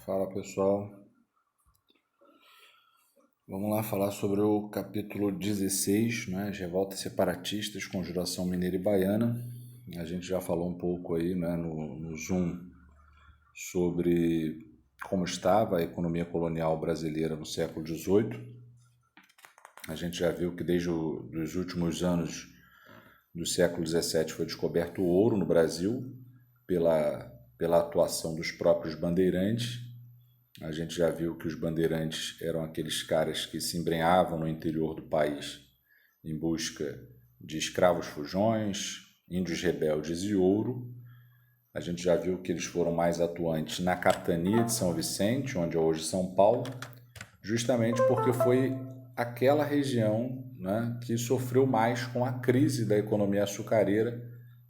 Fala pessoal, vamos lá falar sobre o capítulo 16, né, as revoltas separatistas, Conjuração Mineira e Baiana. A gente já falou um pouco aí, né, no Zoom sobre como estava a economia colonial brasileira no século XVIII. A gente já viu que desde os últimos anos do século XVII foi descoberto o ouro no Brasil pela atuação dos próprios bandeirantes. A gente já viu que os bandeirantes eram aqueles caras que se embrenhavam no interior do país em busca de escravos fujões, índios rebeldes e ouro. A gente já viu que eles foram mais atuantes na capitania de São Vicente, onde é hoje São Paulo, justamente porque foi aquela região, né, que sofreu mais com a crise da economia açucareira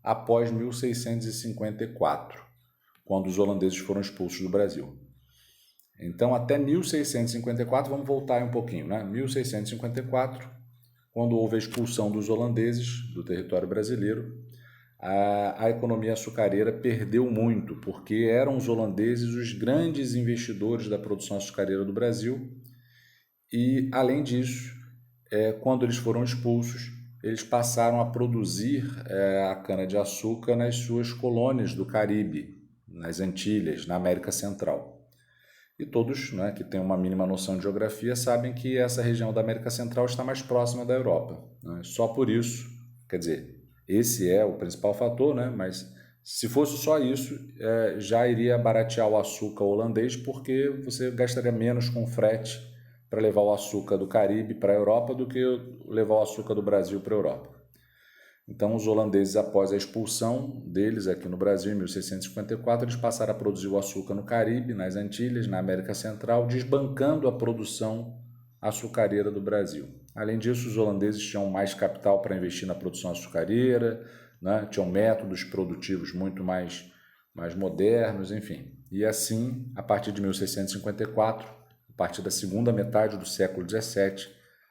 após 1654, quando os holandeses foram expulsos do Brasil. Então, até 1654, vamos voltar um pouquinho, né? 1654, quando houve a expulsão dos holandeses do território brasileiro, a economia açucareira perdeu muito, porque eram os holandeses os grandes investidores da produção açucareira do Brasil. E, além disso, quando eles foram expulsos, eles passaram a produzir a cana-de-açúcar nas suas colônias do Caribe, nas Antilhas, na América Central. E todos, né, que têm uma mínima noção de geografia sabem que essa região da América Central está mais próxima da Europa, né? Só por isso, quer dizer, esse é o principal fator, né? Mas se fosse só isso, já iria baratear o açúcar holandês, porque você gastaria menos com frete para levar o açúcar do Caribe para a Europa do que levar o açúcar do Brasil para a Europa. Então, os holandeses, após a expulsão deles aqui no Brasil, em 1654, eles passaram a produzir o açúcar no Caribe, nas Antilhas, na América Central, desbancando a produção açucareira do Brasil. Além disso, os holandeses tinham mais capital para investir na produção açucareira, né? Tinham métodos produtivos muito mais modernos, enfim. E assim, a partir de 1654, a partir da segunda metade do século XVII,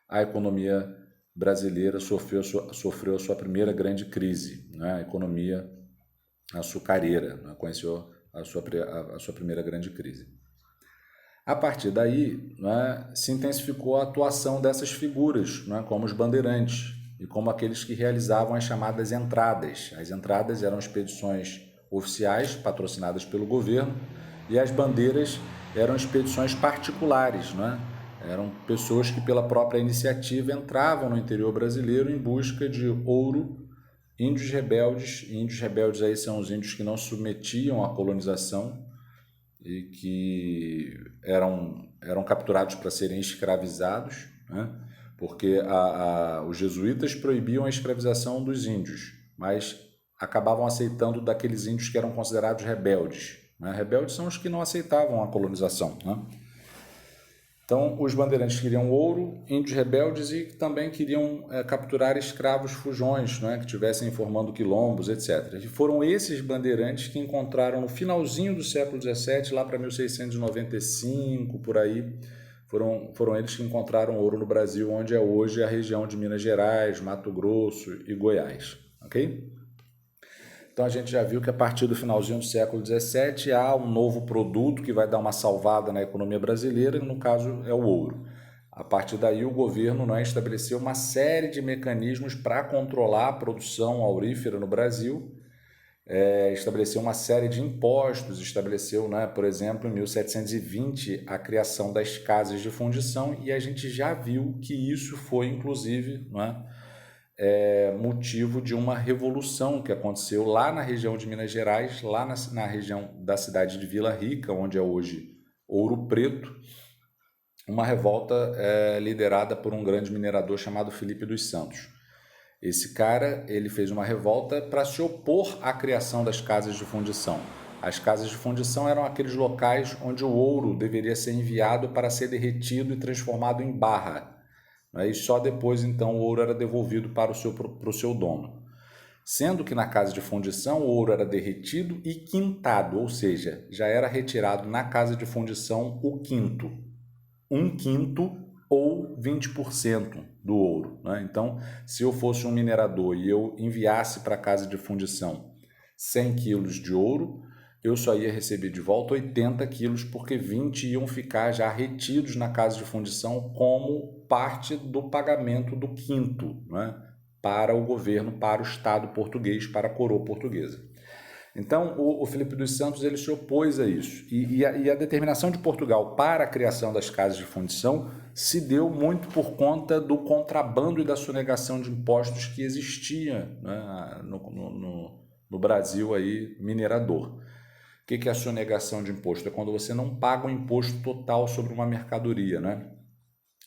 a economia brasileira sofreu a sua primeira grande crise, né? A economia açucareira, né? Conheceu a sua primeira grande crise. A partir daí, né, se intensificou a atuação dessas figuras, né, como os bandeirantes e como aqueles que realizavam as chamadas entradas. As entradas eram expedições oficiais patrocinadas pelo governo e as bandeiras eram expedições particulares, né? Eram pessoas que, pela própria iniciativa, entravam no interior brasileiro em busca de ouro, índios rebeldes aí são os índios que não se submetiam à colonização e que eram capturados para serem escravizados, né? Porque os jesuítas proibiam a escravização dos índios, mas acabavam aceitando daqueles índios que eram considerados rebeldes, né? Rebeldes são os que não aceitavam a colonização, né? Então, os bandeirantes queriam ouro, índios rebeldes e também queriam capturar escravos fujões, né, que estivessem formando quilombos, etc. E foram esses bandeirantes que encontraram no finalzinho do século XVII, lá para 1695, por aí, foram eles que encontraram ouro no Brasil, onde é hoje a região de Minas Gerais, Mato Grosso e Goiás. Ok? Então a gente já viu que a partir do finalzinho do século XVII há um novo produto que vai dar uma salvada na economia brasileira, no caso é o ouro. A partir daí o governo, né, estabeleceu uma série de mecanismos para controlar a produção aurífera no Brasil, estabeleceu uma série de impostos, estabeleceu, né, por exemplo, em 1720 a criação das casas de fundição, e a gente já viu que isso foi inclusive, né, motivo de uma revolução que aconteceu lá na região de Minas Gerais, lá na região da cidade de Vila Rica, onde é hoje Ouro Preto, uma revolta liderada por um grande minerador chamado Felipe dos Santos. Esse cara, ele fez uma revolta para se opor à criação das casas de fundição. As casas de fundição eram aqueles locais onde o ouro deveria ser enviado para ser derretido e transformado em barra. E só depois, então, o ouro era devolvido para o seu dono. Sendo que na casa de fundição o ouro era derretido e quintado, ou seja, já era retirado na casa de fundição o quinto. 1/5 ou 20% do ouro, né? Então, se eu fosse um minerador e eu enviasse para a casa de fundição 100 quilos de ouro, eu só ia receber de volta 80 quilos, porque 20 iam ficar já retidos na casa de fundição como parte do pagamento do quinto, né, para o governo, para o Estado português, para a coroa portuguesa. Então, o Filipe dos Santos ele se opôs a isso. E a determinação de Portugal para a criação das casas de fundição se deu muito por conta do contrabando e da sonegação de impostos que existia, né, no Brasil aí, minerador. O que é a sonegação de imposto? É quando você não paga o imposto total sobre uma mercadoria, né?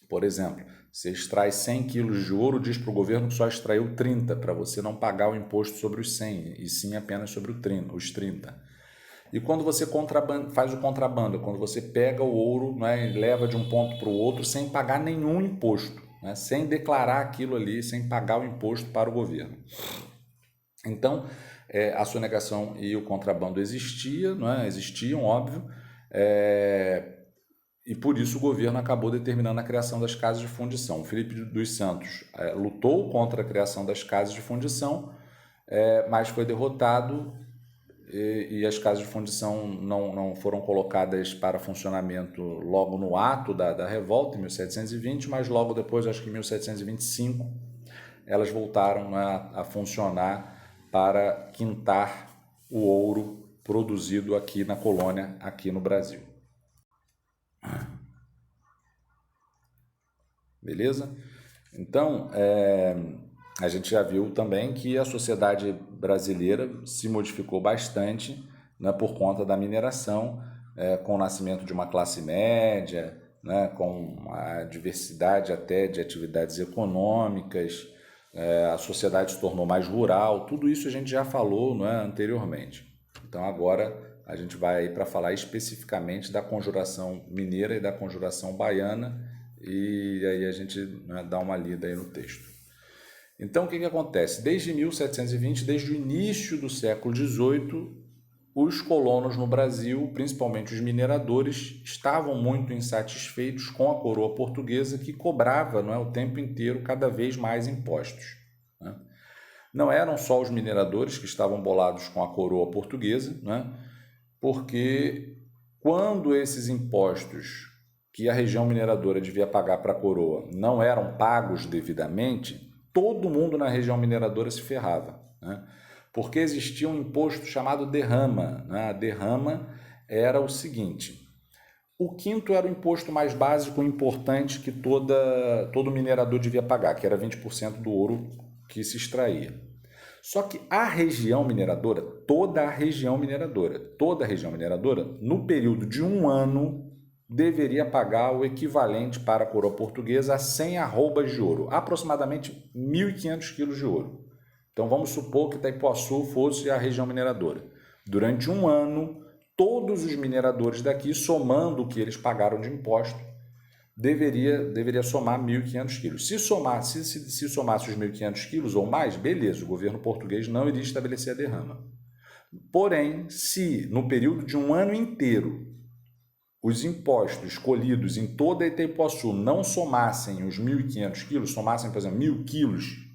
Por exemplo, você extrai 100 quilos de ouro, diz para o governo que só extraiu 30, para você não pagar o imposto sobre os 100, e sim apenas sobre os 30. E quando você faz o contrabando, quando você pega o ouro, né, e leva de um ponto para o outro sem pagar nenhum imposto, né, sem declarar aquilo ali, sem pagar o imposto para o governo. Então, a sonegação e o contrabando existiam, óbvio, e por isso o governo acabou determinando a criação das casas de fundição. O Filipe dos Santos lutou contra a criação das casas de fundição, mas foi derrotado e as casas de fundição não foram colocadas para funcionamento logo no ato da revolta, em 1720, mas logo depois, acho que em 1725, elas voltaram a funcionar para quintar o ouro produzido aqui na colônia, aqui no Brasil. Beleza? Então, a gente já viu também que a sociedade brasileira se modificou bastante, né, por conta da mineração, com o nascimento de uma classe média, né, com a diversidade até de atividades econômicas, a sociedade se tornou mais rural, tudo isso a gente já falou, né, anteriormente. Então agora a gente vai para falar especificamente da conjuração mineira e da conjuração baiana, e aí a gente, né, dá uma lida aí no texto. Então o que acontece? Desde 1720, desde o início do século XVIII, os colonos no Brasil, principalmente os mineradores, estavam muito insatisfeitos com a coroa portuguesa, que cobrava, não é, o tempo inteiro cada vez mais impostos, né? Não eram só os mineradores que estavam bolados com a coroa portuguesa, né? Porque quando esses impostos que a região mineradora devia pagar para a coroa não eram pagos devidamente, todo mundo na região mineradora se ferrava, né? Porque existia um imposto chamado derrama, né? A derrama era o seguinte: o quinto era o imposto mais básico e importante que todo minerador devia pagar, que era 20% do ouro que se extraía. Só que a região mineradora, toda a região mineradora, no período de um ano, deveria pagar o equivalente para a coroa portuguesa a 100 arrobas de ouro, aproximadamente 1.500 quilos de ouro. Então vamos supor que Itaipuaçu fosse a região mineradora. Durante um ano, todos os mineradores daqui, somando o que eles pagaram de imposto, deveria somar 1.500 quilos. Se somasse os 1.500 quilos ou mais, beleza, o governo português não iria estabelecer a derrama. Porém, se no período de um ano inteiro os impostos colhidos em toda Itaipuaçu não somassem os 1.500 quilos, somassem, por exemplo, 1.000 quilos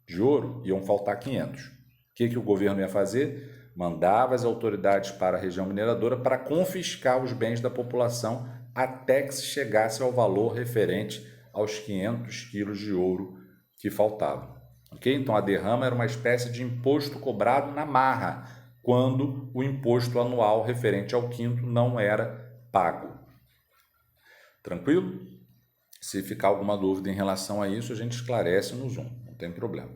de ouro, iam faltar 500. O que o governo ia fazer? Mandava as autoridades para a região mineradora para confiscar os bens da população até que se chegasse ao valor referente aos 500 quilos de ouro que faltavam. Okay? Então a derrama era uma espécie de imposto cobrado na marra, quando o imposto anual referente ao quinto não era pago. Tranquilo? Se ficar alguma dúvida em relação a isso, a gente esclarece no Zoom, não tem problema.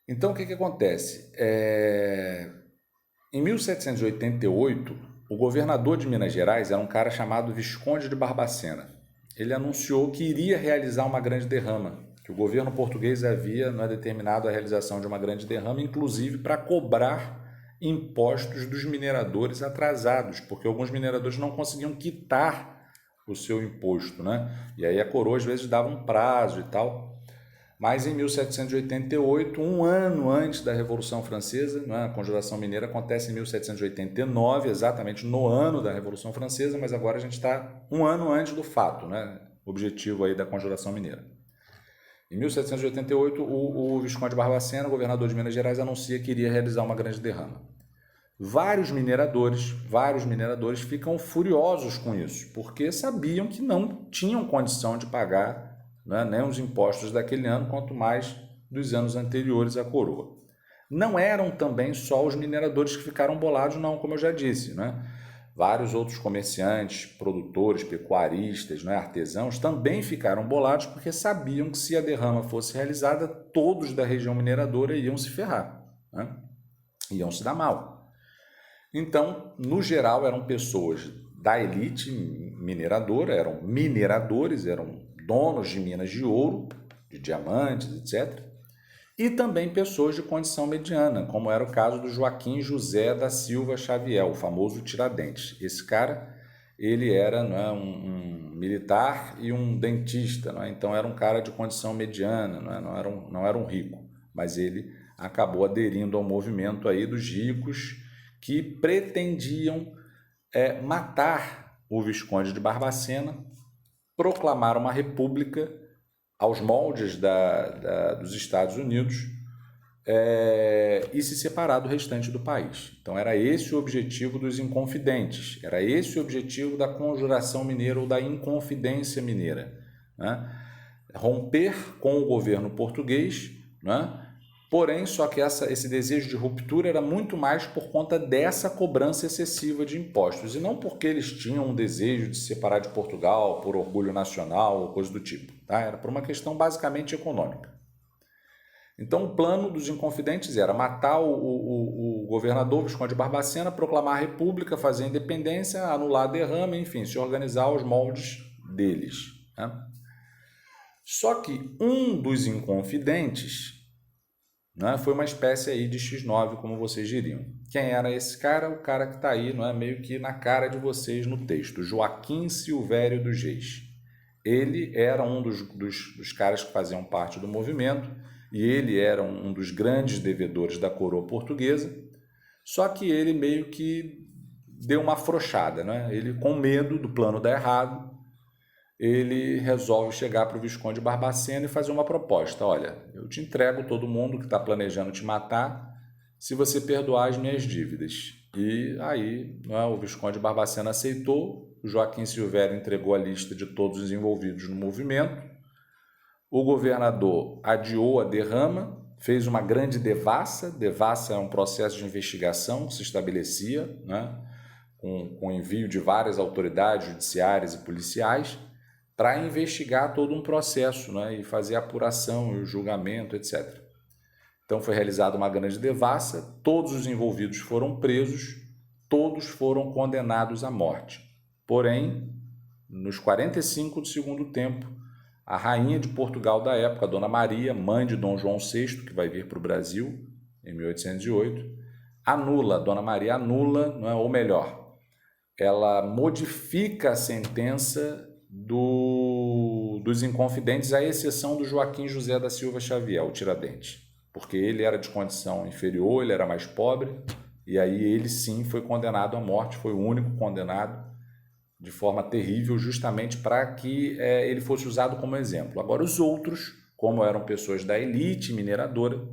Então, o que acontece? Em 1788, o governador de Minas Gerais era um cara chamado Visconde de Barbacena. Ele anunciou que iria realizar uma grande derrama, que o governo português havia determinado a realização de uma grande derrama, inclusive para cobrar impostos dos mineradores atrasados, porque alguns mineradores não conseguiam quitar o seu imposto, né? E aí a coroa às vezes dava um prazo e tal. Mas em 1788, um ano antes da Revolução Francesa, né, a Conjuração Mineira acontece em 1789, exatamente no ano da Revolução Francesa, mas agora a gente está um ano antes do fato, né, objetivo aí da Conjuração Mineira. Em 1788, o Visconde Barbacena, governador de Minas Gerais, anuncia que iria realizar uma grande derrama. Vários mineradores ficam furiosos com isso, porque sabiam que não tinham condição de pagar, né, nem os impostos daquele ano, quanto mais dos anos anteriores à coroa. Não eram também só os mineradores que ficaram bolados, não, como eu já disse, né? Vários outros comerciantes, produtores, pecuaristas, né, artesãos também ficaram bolados porque sabiam que se a derrama fosse realizada, todos da região mineradora iam se ferrar, né? Iam se dar mal. Então, no geral, eram pessoas da elite mineradora, eram mineradores, eram donos de minas de ouro, de diamantes, etc. E também pessoas de condição mediana, como era o caso do Joaquim José da Silva Xavier, o famoso Tiradentes. Esse cara, ele era, né, um militar e um dentista, né? Então era um cara de condição mediana, né? Não era um rico, mas ele acabou aderindo ao movimento aí dos ricos que pretendiam matar o Visconde de Barbacena, proclamar uma república aos moldes dos Estados Unidos e se separar do restante do país. Então era esse o objetivo dos Inconfidentes, era esse o objetivo da Conjuração Mineira ou da Inconfidência Mineira, né? Romper com o governo português, né? Porém, só que esse desejo de ruptura era muito mais por conta dessa cobrança excessiva de impostos, e não porque eles tinham um desejo de se separar de Portugal por orgulho nacional ou coisa do tipo. Tá? Era por uma questão basicamente econômica. Então, o plano dos Inconfidentes era matar o governador Visconde de Barbacena, proclamar a república, fazer a independência, anular a derrama, enfim, se organizar aos moldes deles. Né? Só que um dos Inconfidentes, né, foi uma espécie aí de X9, como vocês diriam. Quem era esse cara? O cara que está aí, não é, meio que na cara de vocês no texto, Joaquim Silvério dos Reis. Ele era um dos caras que faziam parte do movimento e ele era um dos grandes devedores da coroa portuguesa, só que ele meio que deu uma afrouxada, né? Ele, com medo do plano dar errado, ele resolve chegar para o Visconde de Barbacena e fazer uma proposta. Olha, eu te entrego todo mundo que está planejando te matar se você perdoar as minhas dívidas. E aí, né, o Visconde de Barbacena aceitou, o Joaquim Silvério entregou a lista de todos os envolvidos no movimento, o governador adiou a derrama, fez uma grande devassa. Devassa é um processo de investigação que se estabelecia, né, com envio de várias autoridades judiciárias e policiais, para investigar todo um processo, né, e fazer a apuração e o julgamento, etc. Então foi realizada uma grande devassa, todos os envolvidos foram presos, todos foram condenados à morte. Porém, nos 45 do segundo tempo, a rainha de Portugal da época, Dona Maria, mãe de Dom João VI, que vai vir para o Brasil em 1808, Dona Maria anula, não é, ou melhor, ela modifica a sentença dos Inconfidentes, à exceção do Joaquim José da Silva Xavier, o Tiradentes, porque ele era de condição inferior, ele era mais pobre, e aí ele sim foi condenado à morte, foi o único condenado de forma terrível, justamente para que ele fosse usado como exemplo. Agora, os outros, como eram pessoas da elite mineradora,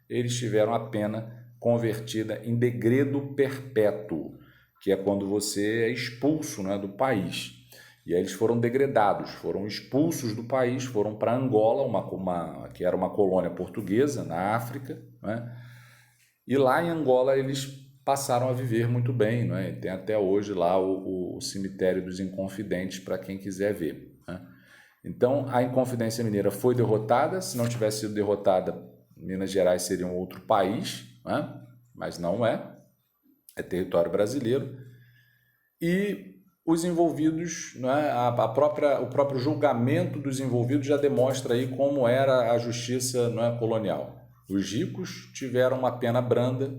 eles tiveram a pena convertida em degredo perpétuo, que é quando você é expulso, né, do país. E aí eles foram degredados, foram expulsos do país, foram para Angola, que era uma colônia portuguesa na África, né? E lá em Angola eles passaram a viver muito bem, né? Tem até hoje lá o cemitério dos Inconfidentes para quem quiser ver, né? Então a Inconfidência Mineira foi derrotada. Se não tivesse sido derrotada, Minas Gerais seria um outro país, né? Mas não é território brasileiro. E os envolvidos, né, o próprio julgamento dos envolvidos já demonstra aí como era a justiça, né, colonial. Os ricos tiveram uma pena branda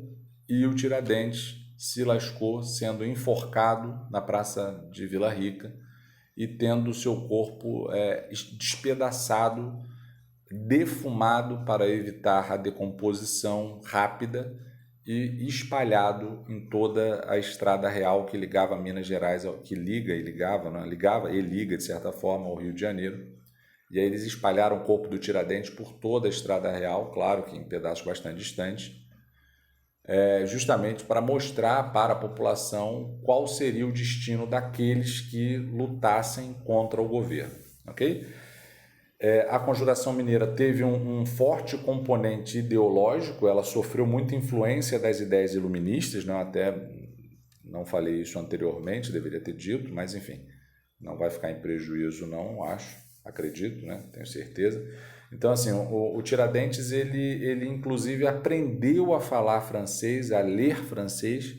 e o Tiradentes se lascou sendo enforcado na praça de Vila Rica e tendo seu corpo despedaçado, defumado para evitar a decomposição rápida e espalhado em toda a estrada real que ligava Minas Gerais, que liga e liga de certa forma ao Rio de Janeiro. E aí eles espalharam o corpo do Tiradentes por toda a estrada real, claro que em pedaços bastante distantes, justamente para mostrar para a população qual seria o destino daqueles que lutassem contra o governo, ok? A Conjuração Mineira teve um forte componente ideológico, ela sofreu muita influência das ideias iluministas, né? Até não falei isso anteriormente, deveria ter dito, mas enfim, não vai ficar em prejuízo não, acredito, né? Tenho certeza. Então, assim, o Tiradentes, ele inclusive aprendeu a falar francês, a ler francês,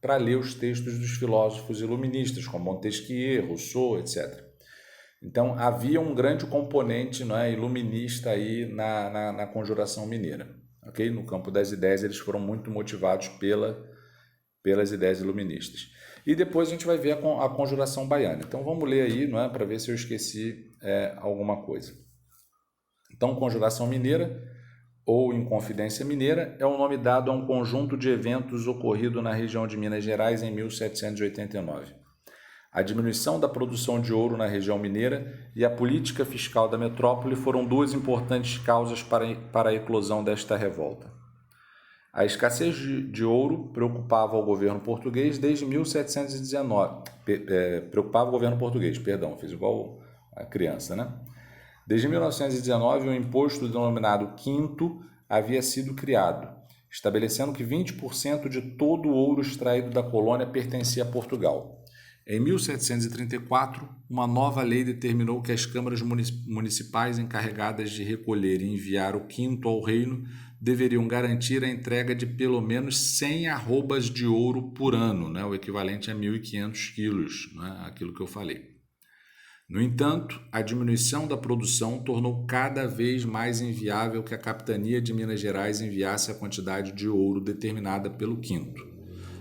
para ler os textos dos filósofos iluministas, como Montesquieu, Rousseau, etc. Então, havia um grande componente, não é, iluminista aí na Conjuração Mineira. Okay? No campo das ideias, eles foram muito motivados pelas ideias iluministas. E depois a gente vai ver a Conjuração Baiana. Então, vamos ler aí, não é, para ver se eu esqueci alguma coisa. Então, Conjuração Mineira, ou Inconfidência Mineira, é o nome dado a um conjunto de eventos ocorrido na região de Minas Gerais em 1789. A diminuição da produção de ouro na região mineira e a política fiscal da metrópole foram duas importantes causas para a eclosão desta revolta. A escassez de ouro preocupava o governo português desde 1719. Preocupava o governo português, fiz igual a criança, né? Desde 1919, um imposto denominado quinto havia sido criado, estabelecendo que 20% de todo o ouro extraído da colônia pertencia a Portugal. Em 1734, uma nova lei determinou que as câmaras municipais encarregadas de recolher e enviar o quinto ao reino deveriam garantir a entrega de pelo menos 100 arrobas de ouro por ano, né? O equivalente a 1.500 quilos, né? Aquilo que eu falei. No entanto, a diminuição da produção tornou cada vez mais inviável que a capitania de Minas Gerais enviasse a quantidade de ouro determinada pelo quinto.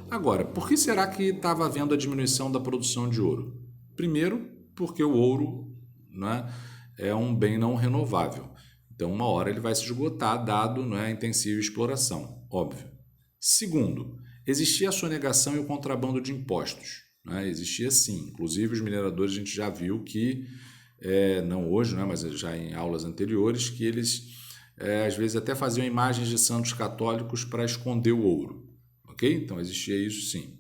Agora, por que será que estava havendo a diminuição da produção de ouro? Primeiro, porque o ouro, né, é um bem não renovável. Então, uma hora ele vai se esgotar, dado, né, a intensiva exploração, óbvio. Segundo, existia a sonegação e o contrabando de impostos. Né? Existia sim. Inclusive, os mineradores, a gente já viu que, não hoje, né, mas já em aulas anteriores, que eles, às vezes, até faziam imagens de santos católicos para esconder o ouro. Ok? Então, existia isso sim.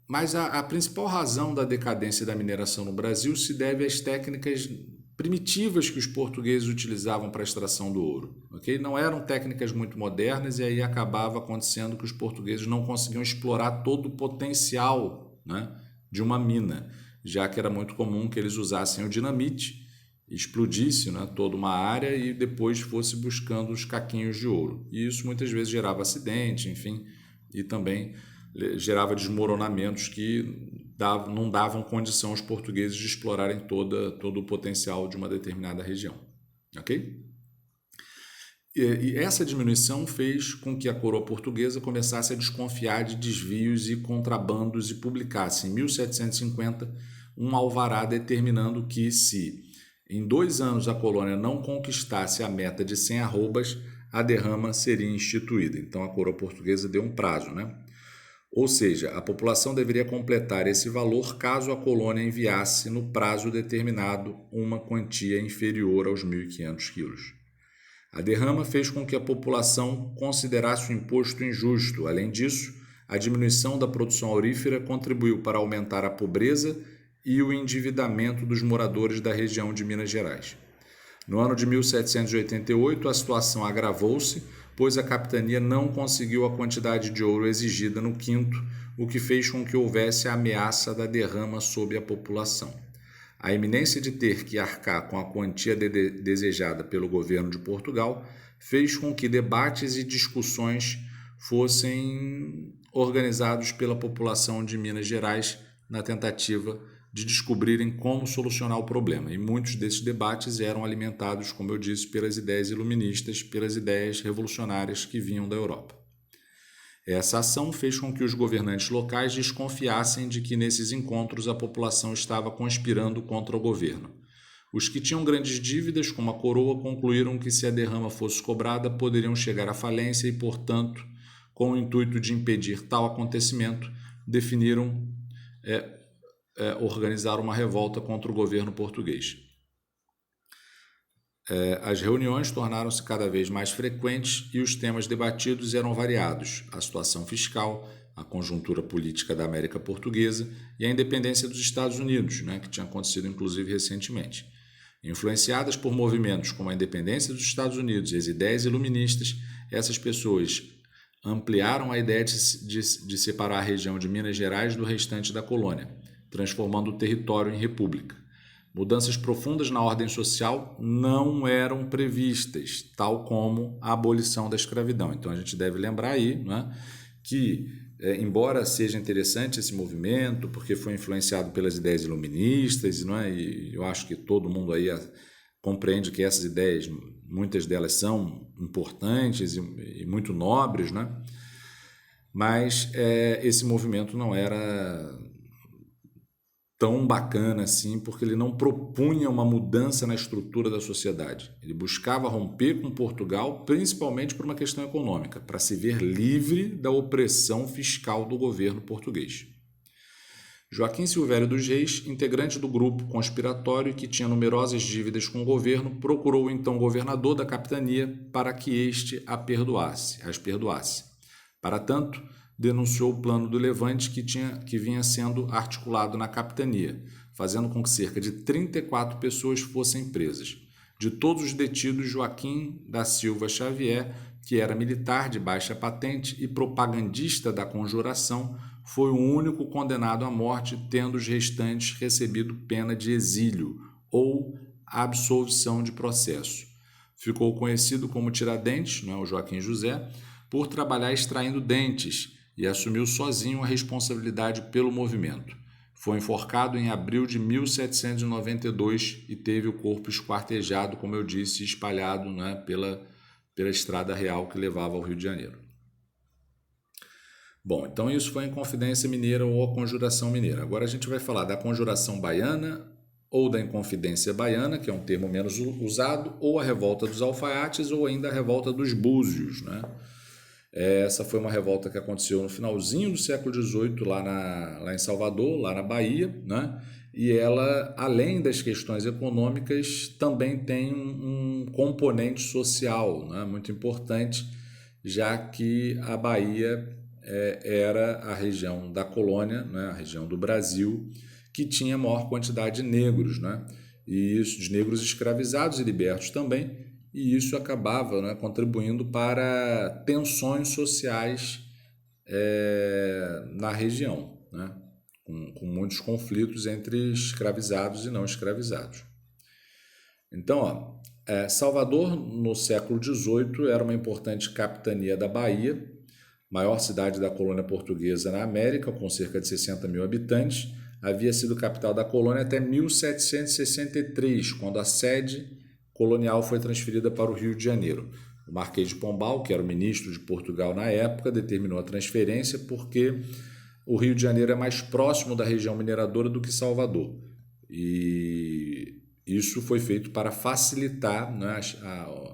Mas a principal razão da decadência da mineração no Brasil se deve às técnicas primitivas que os portugueses utilizavam para a extração do ouro. Okay? Não eram técnicas muito modernas e aí acabava acontecendo que os portugueses não conseguiam explorar todo o potencial, né, de uma mina, já que era muito comum que eles usassem o dinamite, explodisse, né, toda uma área e depois fosse buscando os caquinhos de ouro. E isso muitas vezes gerava acidente, enfim, e também gerava desmoronamentos que não davam condição aos portugueses de explorarem todo o potencial de uma determinada região. Ok? E essa diminuição fez com que a coroa portuguesa começasse a desconfiar de desvios e contrabandos e publicasse, em 1750, um alvará determinando que, se em 2 anos a colônia não conquistasse a meta de 100 arrobas, a derrama seria instituída. Então a coroa portuguesa deu um prazo, né? Ou seja, a população deveria completar esse valor caso a colônia enviasse no prazo determinado uma quantia inferior aos 1.500 quilos. A derrama fez com que a população considerasse o imposto injusto. Além disso, a diminuição da produção aurífera contribuiu para aumentar a pobreza e o endividamento dos moradores da região de Minas Gerais. No ano de 1788, a situação agravou-se, pois a capitania não conseguiu a quantidade de ouro exigida no quinto, o que fez com que houvesse a ameaça da derrama sobre a população. A iminência de ter que arcar com a quantia desejada pelo governo de Portugal fez com que debates e discussões fossem organizados pela população de Minas Gerais na tentativa de descobrirem como solucionar o problema. E muitos desses debates eram alimentados, como eu disse, pelas ideias iluministas, pelas ideias revolucionárias que vinham da Europa. Essa ação fez com que os governantes locais desconfiassem de que nesses encontros a população estava conspirando contra o governo. Os que tinham grandes dívidas, como a coroa, concluíram que se a derrama fosse cobrada, poderiam chegar à falência e, portanto, com o intuito de impedir tal acontecimento, definiram organizar uma revolta contra o governo português. As reuniões tornaram-se cada vez mais frequentes e os temas debatidos eram variados: a situação fiscal, a conjuntura política da América Portuguesa e a independência dos Estados Unidos, né, que tinha acontecido inclusive recentemente. Influenciadas por movimentos como a independência dos Estados Unidos e as ideias iluministas, essas pessoas ampliaram a ideia de separar a região de Minas Gerais do restante da colônia, transformando o território em república. Mudanças profundas na ordem social não eram previstas, tal como a abolição da escravidão. Então a gente deve lembrar aí, né, que, embora seja interessante esse movimento, porque foi influenciado pelas ideias iluministas, não é? E eu acho que todo mundo aí compreende que essas ideias, muitas delas são importantes e muito nobres, né? Mas esse movimento não era tão bacana assim, porque ele não propunha uma mudança na estrutura da sociedade. Ele buscava romper com Portugal, principalmente por uma questão econômica, para se ver livre da opressão fiscal do governo português. Joaquim Silvério dos Reis, integrante do grupo conspiratório que tinha numerosas dívidas com o governo, procurou o então governador da capitania para que este as perdoasse. Para tanto, denunciou o plano do Levante que vinha sendo articulado na capitania, fazendo com que cerca de 34 pessoas fossem presas. De todos os detidos, Joaquim da Silva Xavier, que era militar de baixa patente e propagandista da conjuração, foi o único condenado à morte, tendo os restantes recebido pena de exílio ou absolvição de processo. Ficou conhecido como Tiradentes, o Joaquim José, por trabalhar extraindo dentes e assumiu sozinho a responsabilidade pelo movimento. Foi enforcado em abril de 1792 e teve o corpo esquartejado, como eu disse, espalhado, pela estrada real que levava ao Rio de Janeiro. Bom, então isso foi a Inconfidência Mineira ou a Conjuração Mineira. Agora a gente vai falar da Conjuração Baiana ou da Inconfidência Baiana, que é um termo menos usado, ou a Revolta dos Alfaiates ou ainda a Revolta dos Búzios, né? Essa foi uma revolta que aconteceu no finalzinho do século XVIII, lá em Salvador, lá na Bahia, né? E ela, além das questões econômicas, também tem um componente social, né, muito importante, já que a Bahia era a região da colônia, né, a região do Brasil, que tinha maior quantidade de negros, né? E isso, de negros escravizados e libertos também, e isso acabava, contribuindo para tensões sociais na região, né? Com muitos conflitos entre escravizados e não escravizados. Então, Salvador, no século XVIII, era uma importante capitania da Bahia, maior cidade da colônia portuguesa na América, com cerca de 60 mil habitantes. Havia sido capital da colônia até 1763, quando a sede colonial foi transferida para o Rio de Janeiro. O Marquês de Pombal, que era o ministro de Portugal na época, determinou a transferência porque o Rio de Janeiro é mais próximo da região mineradora do que Salvador. E isso foi feito para facilitar,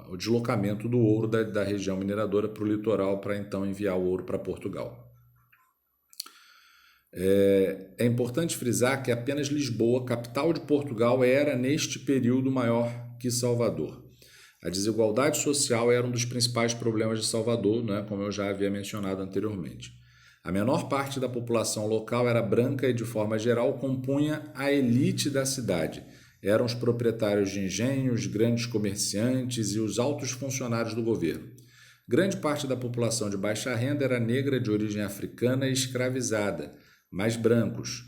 o deslocamento do ouro da região mineradora para o litoral, para então enviar o ouro para Portugal. É importante frisar que apenas Lisboa, capital de Portugal, era neste período maior que Salvador. A desigualdade social era um dos principais problemas de Salvador, como eu já havia mencionado anteriormente. A menor parte da população local era branca e, de forma geral, compunha a elite da cidade. Eram os proprietários de engenhos, grandes comerciantes e os altos funcionários do governo. Grande parte da população de baixa renda era negra, de origem africana e escravizada, mas brancos,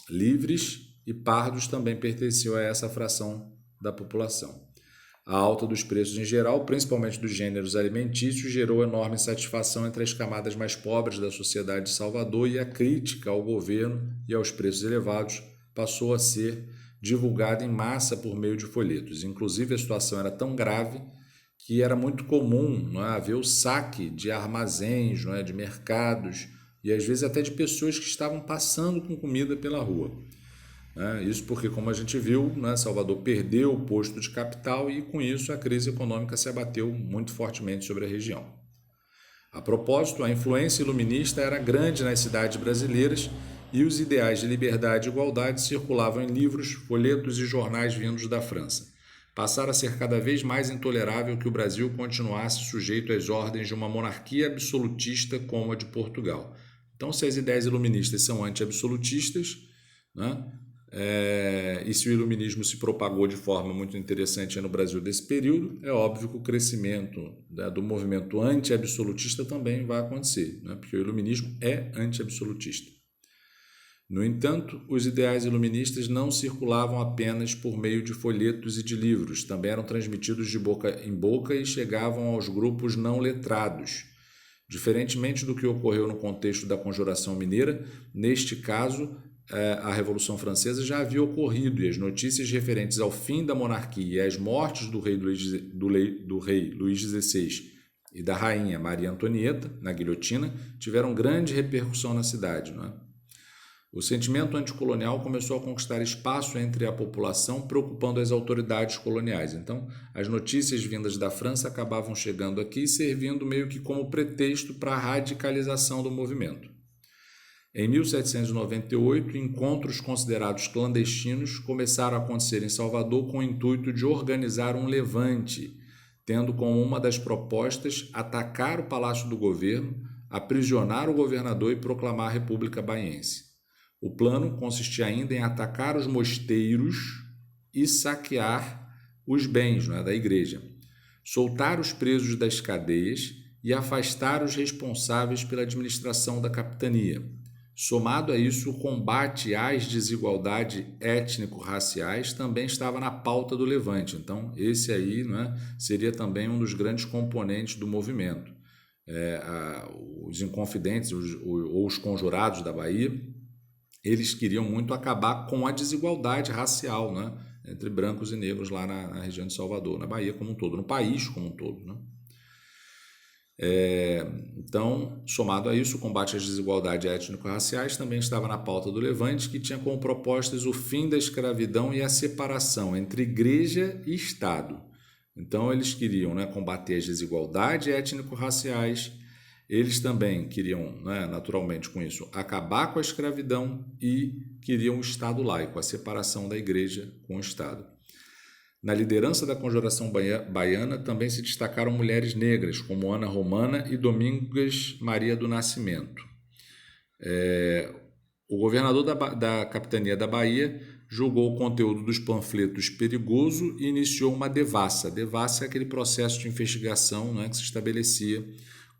livres e pardos também pertenciam a essa fração da população. A alta dos preços em geral, principalmente dos gêneros alimentícios, gerou enorme insatisfação entre as camadas mais pobres da sociedade de Salvador, e a crítica ao governo e aos preços elevados passou a ser divulgada em massa por meio de folhetos. Inclusive, a situação era tão grave que era muito comum haver o saque de armazéns, de mercados, e às vezes até de pessoas que estavam passando com comida pela rua. Isso porque, como a gente viu, Salvador perdeu o posto de capital e, com isso, a crise econômica se abateu muito fortemente sobre a região. A propósito, a influência iluminista era grande nas cidades brasileiras e os ideais de liberdade e igualdade circulavam em livros, folhetos e jornais vindos da França. Passara a ser cada vez mais intolerável que o Brasil continuasse sujeito às ordens de uma monarquia absolutista como a de Portugal. Então, se as ideias iluministas são anti-absolutistas, né, e se o iluminismo se propagou de forma muito interessante no Brasil desse período, é óbvio que o crescimento, né, do movimento anti-absolutista também vai acontecer, né, porque o iluminismo é anti-absolutista. No entanto, os ideais iluministas não circulavam apenas por meio de folhetos e de livros, também eram transmitidos de boca em boca e chegavam aos grupos não letrados. Diferentemente do que ocorreu no contexto da Conjuração Mineira, neste caso, a Revolução Francesa já havia ocorrido e as notícias referentes ao fim da monarquia e às mortes do rei Luís XVI e da rainha Maria Antonieta, na guilhotina, tiveram grande repercussão na cidade, não é? O sentimento anticolonial começou a conquistar espaço entre a população, preocupando as autoridades coloniais. Então, as notícias vindas da França acabavam chegando aqui, servindo meio que como pretexto para a radicalização do movimento. Em 1798, encontros considerados clandestinos começaram a acontecer em Salvador com o intuito de organizar um levante, tendo como uma das propostas atacar o Palácio do Governo, aprisionar o governador e proclamar a República Baiense. O plano consistia ainda em atacar os mosteiros e saquear os bens, né, da igreja, soltar os presos das cadeias e afastar os responsáveis pela administração da capitania. Somado a isso, o combate às desigualdades étnico-raciais também estava na pauta do levante. Então, esse aí, né, seria também um dos grandes componentes do movimento. Os inconfidentes ou os conjurados da Bahia, eles queriam muito acabar com a desigualdade racial, né, entre brancos e negros lá na região de Salvador, na Bahia como um todo, no país como um todo, né? Então, somado a isso, o combate às desigualdades étnico-raciais também estava na pauta do Levante, que tinha como propostas o fim da escravidão e a separação entre igreja e Estado. Então, eles queriam, né, combater as desigualdades étnico-raciais. Eles também queriam, né, naturalmente com isso, acabar com a escravidão e queriam o Estado laico, a separação da igreja com o Estado. Na liderança da Conjuração Baiana também se destacaram mulheres negras, como Ana Romana e Domingas Maria do Nascimento. O governador da capitania da Bahia julgou o conteúdo dos panfletos perigoso e iniciou uma devassa. Devassa é aquele processo de investigação, né, que se estabelecia,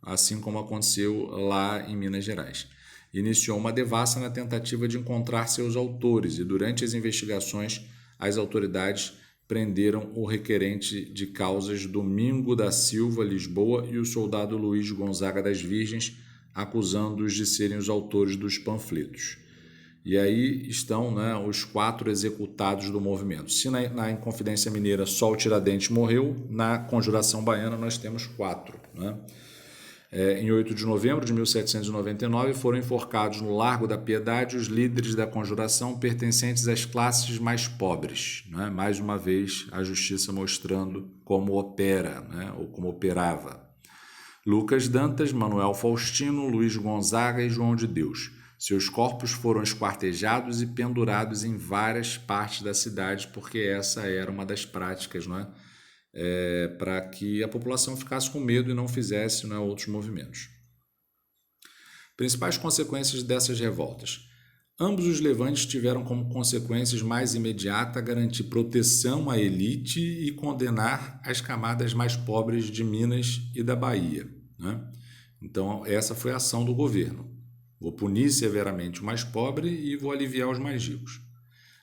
assim como aconteceu lá em Minas Gerais. Iniciou uma devassa na tentativa de encontrar seus autores e, durante as investigações, as autoridades prenderam o requerente de causas Domingo da Silva Lisboa e o soldado Luiz Gonzaga das Virgens, acusando-os de serem os autores dos panfletos. E aí estão, né, os 4 executados do movimento. Se na Inconfidência Mineira só o Tiradentes morreu, na Conjuração Baiana nós temos 4, né? Em 8 de novembro de 1799, foram enforcados no Largo da Piedade os líderes da Conjuração pertencentes às classes mais pobres, né? Mais uma vez, a justiça mostrando como opera, né? Ou como operava. Lucas Dantas, Manuel Faustino, Luiz Gonzaga e João de Deus. Seus corpos foram esquartejados e pendurados em várias partes da cidade, porque essa era uma das práticas, não é? Para que a população ficasse com medo e não fizesse, né, outros movimentos. Principais consequências dessas revoltas. Ambos os levantes tiveram como consequências mais imediata garantir proteção à elite e condenar as camadas mais pobres de Minas e da Bahia, né? Então, essa foi a ação do governo. Vou punir severamente o mais pobre e vou aliviar os mais ricos.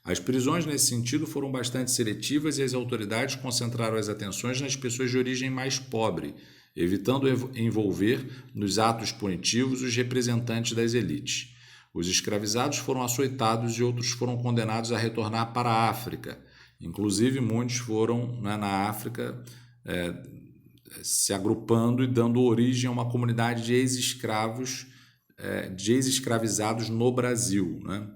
As prisões, nesse sentido, foram bastante seletivas e as autoridades concentraram as atenções nas pessoas de origem mais pobre, evitando envolver nos atos punitivos os representantes das elites. Os escravizados foram açoitados e outros foram condenados a retornar para a África. Inclusive, muitos foram, né, na África se agrupando e dando origem a uma comunidade de ex-escravos, de ex-escravizados no Brasil, né?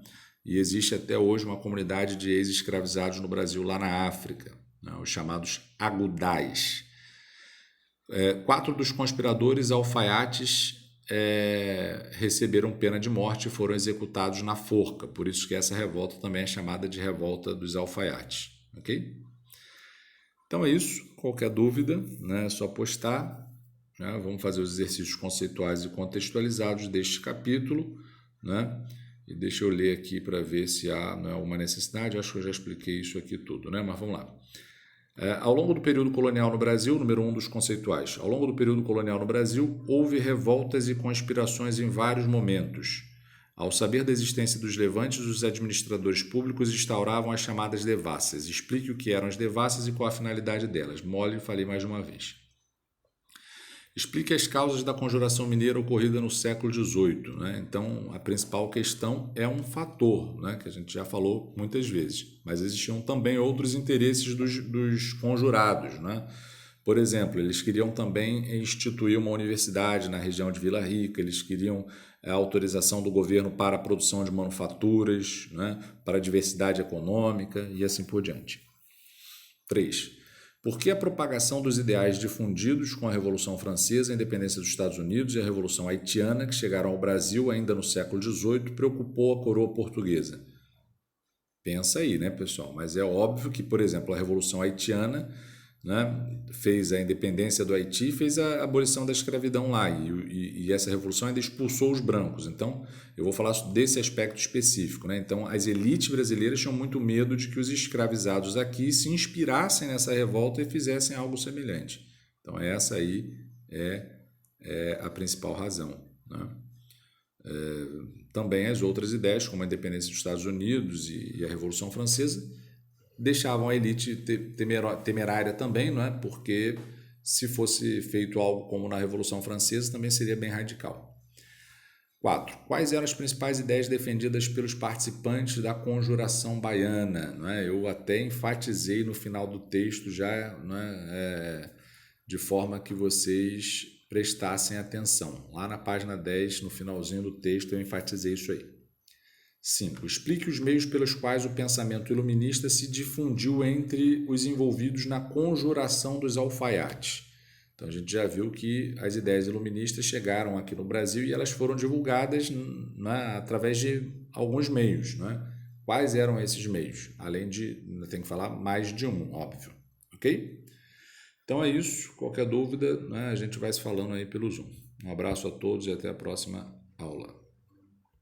E existe até hoje uma comunidade de ex-escravizados no Brasil, lá na África, né, os chamados agudais. 4 dos conspiradores alfaiates receberam pena de morte e foram executados na forca. Por isso que essa revolta também é chamada de Revolta dos Alfaiates. Ok? Então é isso. Qualquer dúvida, né, é só postar. Né? Vamos fazer os exercícios conceituais e contextualizados deste capítulo. Né? E deixa eu ler aqui para ver se há alguma necessidade. Acho que eu já expliquei isso aqui tudo, né? Mas vamos lá. Ao longo do período colonial no Brasil, número 1 dos conceituais, ao longo do período colonial no Brasil, houve revoltas e conspirações em vários momentos. Ao saber da existência dos levantes, os administradores públicos instauravam as chamadas devassas. Explique o que eram as devassas e qual a finalidade delas. Mole, falei mais de uma vez. Explique as causas da conjuração mineira ocorrida no século XVIII. Né? Então, a principal questão é um fator, né, que a gente já falou muitas vezes, mas existiam também outros interesses dos conjurados. Né? Por exemplo, eles queriam também instituir uma universidade na região de Vila Rica, eles queriam a autorização do governo para a produção de manufaturas, né, para a diversidade econômica e assim por diante. 3. Por que a propagação dos ideais difundidos com a Revolução Francesa, a independência dos Estados Unidos e a Revolução Haitiana, que chegaram ao Brasil ainda no século XVIII, preocupou a coroa portuguesa? Pensa aí, né, pessoal? Mas é óbvio que, por exemplo, a Revolução Haitiana, né, fez a independência do Haiti, fez a abolição da escravidão lá, e essa revolução ainda expulsou os brancos. Então, eu vou falar desse aspecto específico. Né? Então, as elites brasileiras tinham muito medo de que os escravizados aqui se inspirassem nessa revolta e fizessem algo semelhante. Então, essa aí é a principal razão. Né? Também as outras ideias, como a independência dos Estados Unidos e a Revolução Francesa, deixavam a elite temerária também, não é? Porque se fosse feito algo como na Revolução Francesa, também seria bem radical. 4. Quais eram as principais ideias defendidas pelos participantes da Conjuração Baiana? Não é? Eu até enfatizei no final do texto já, não é? De forma que vocês prestassem atenção. Lá na página 10, no finalzinho do texto, eu enfatizei isso aí. 5. Explique os meios pelos quais o pensamento iluminista se difundiu entre os envolvidos na conjuração dos alfaiates. Então, a gente já viu que as ideias iluministas chegaram aqui no Brasil e elas foram divulgadas, né, através de alguns meios. Né? Quais eram esses meios? Além de, tem que falar mais de um, óbvio. Ok? Então é isso. Qualquer dúvida, né, a gente vai se falando aí pelo Zoom. Um abraço a todos e até a próxima aula.